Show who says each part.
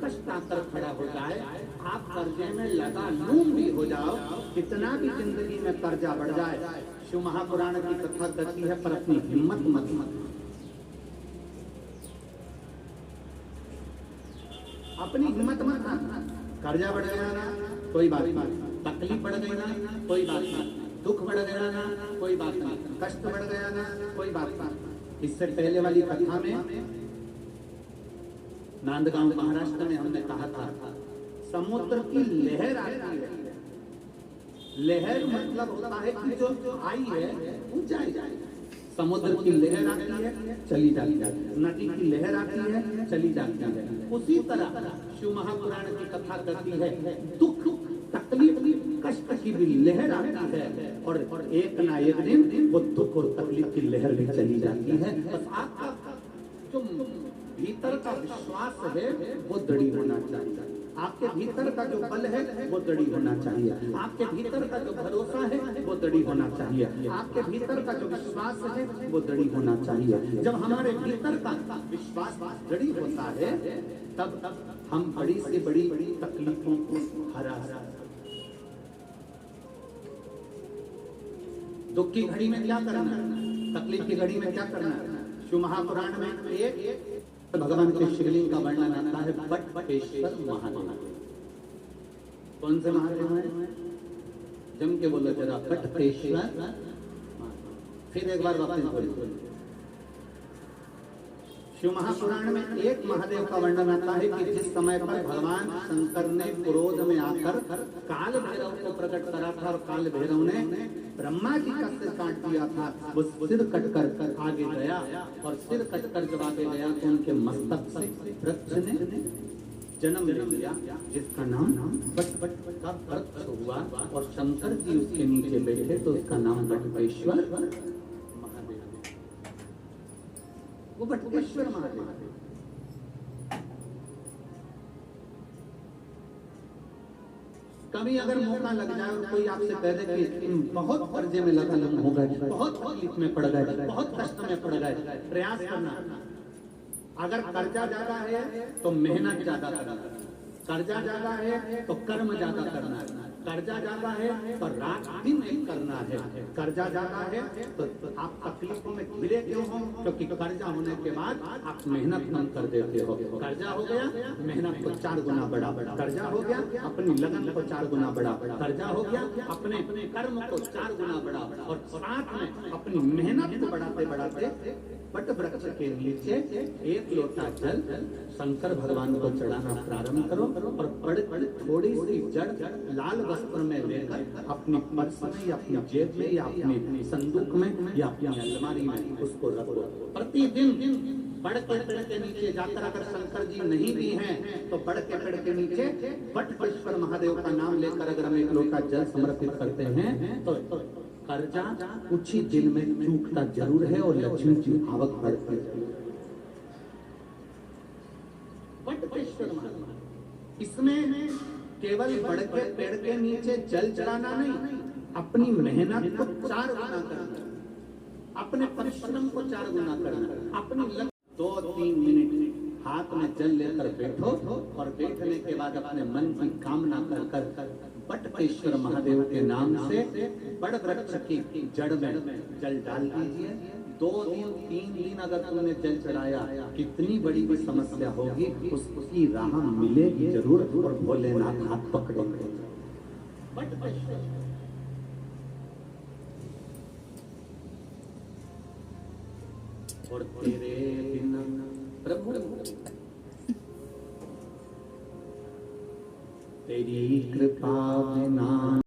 Speaker 1: कष्ट आकर खड़ा हो जाए, आप कर्जे में लगा लूम भी हो जाओ, कितना भी जिंदगी में कर्जा बढ़ जाए, शिव महापुराण की कथा कहती है पर अपनी हिम्मत मत अपनी हिम्मत मत हारना। कर्जा बढ़ गया ना कोई बात नहीं, तकलीफ बढ़ गई ना कोई बात नहीं, दुख बढ़ गया ना कोई बात नहीं, कष्ट बढ़ गया ना कोई बात नहीं। इससे पहले वाली कथा में नांदगांव महाराष्ट्र में हमने कहा था समुद्र की लहर आती है। लहर मतलब होता है कि जो आई है ऊंचाई जाए। समुद्र की लहर आती है चली जाती है, नदी की लहर आती है चली जाती है। उसी तरह शिव महापुराण की कथा करती है दुख तकलीफ कष्ट की भी लहर आती है और एक ना एक दिन वो दुख और तकलीफ की लहर भी चली जाती है। बस आपका जो भीतर का विश्वास है वो दृढ़ होना चाहिए, आपके भीतर का जो बल है वो दृढ़ होना चाहिए, आपके भीतर का जो भरोसा है वो दृढ़ होना चाहिए, आपके भीतर का जो विश्वास है वो दृढ़ होना चाहिए। जब हमारे भीतर का विश्वास दृढ़ होता है तब हम बड़ी से बड़ी तकलीफों को हरा सकते। दुख की घड़ी में क्या करना, तकलीफ की घड़ी में क्या करना। शिव महापुराण में एक भगवान के शिवलिंग का वर्णन आता है बटपेश्वर महादेव। कौन से महादेव है, जम के बोलो जरा, बटपेश्वर। फिर एक बार वापस बोलो। शिव महापुराण में एक महादेव का वर्णन आता है कि जिस समय पर भगवान शंकर ने क्रोध में आकर काल भैरव को प्रकट करा था और काल भैरव ने ब्रह्मा जी का सिर काट दिया था, वो सिर कटकर आगे गया और सिर कटकर जब आगे गया तो उनके मस्तक से वृक्ष ने जन्म ले लिया जिसका नाम बट का वृक्ष हुआ और शंकर जी उसके नीचे बैठे तो उसका नाम बटपेश्वर महादेव। वो बटपेश्वर महादेव। कभी अगर मौका लग जाए और कोई आपसे कह दे कि बहुत कर्जे में लगा हो गए, बहुत तकलीफ में पड़ गए, बहुत कष्ट में पड़ गए, प्रयास करना। अगर कर्जा ज्यादा है तो मेहनत ज्यादा करना, कर्जा ज्यादा है तो कर्म ज्यादा करना है, कर्जा ज्यादा है तो रात दिन एक करना है, कर्जा ज्यादा है तो आप तकलीफों में घिरे क्यों हो, क्योंकि कर्जा होने के बाद आप मेहनत कम कर देते हो। कर्जा हो गया मेहनत को 4 गुना बढ़ा, कर्जा हो गया अपनी लगन को 4 गुना बढ़ा, कर्जा हो गया अपने कर्म को 4 गुना बढ़ा और साथ में अपनी मेहनत को बढ़ाते बढ़ाते बट वृक्ष के नीचे एक लोटा जल शंकर भगवान को चढ़ाना प्रारंभ करो और बड़े थोड़ी सी जड़ लाल वस्त्र में लेकर अपनी पर्स में या अपनी जेब में या अपने संदूक में या अपनी अलमारी में उसको रखो। प्रतिदिन बड़ के पेड़ के नीचे जाकर अगर शंकर जी नहीं भी हैं तो बड़ के पेड़ के नीचे बटपेश्वर महादेव का नाम लेकर अगर हम एक लोटा जल समर्पित करते हैं तो कर्जा कुछ ही दिन में चूकता जरूर है और लक्ष्मी की आवक बढ़ती है। बटपेश्वर महादेव, इसमें केवल बड़ के पेड़ के नीचे जल चढ़ाना नहीं, अपनी मेहनत को 4 गुना करना, अपने परिश्रम को 4 गुना करना, अपनी 2-3 मिनट हाथ में जल लेकर बैठो और बैठने के बाद अपने मन की कामना कर बटपेश्वर महादेव के नाम से बड़ वृक्ष की जड़ में जल डाल दीजिए। 2 दिन 3 दिन अगर तुमने जल चढ़ाया, कितनी बड़ी भी समस्या होगी उसकी राह मिलेगी जरूर और भोलेनाथ हाथ पकड़ेंगे। बटपेश्वर और तेरे बिना प्रभु तेरी कृपा बिना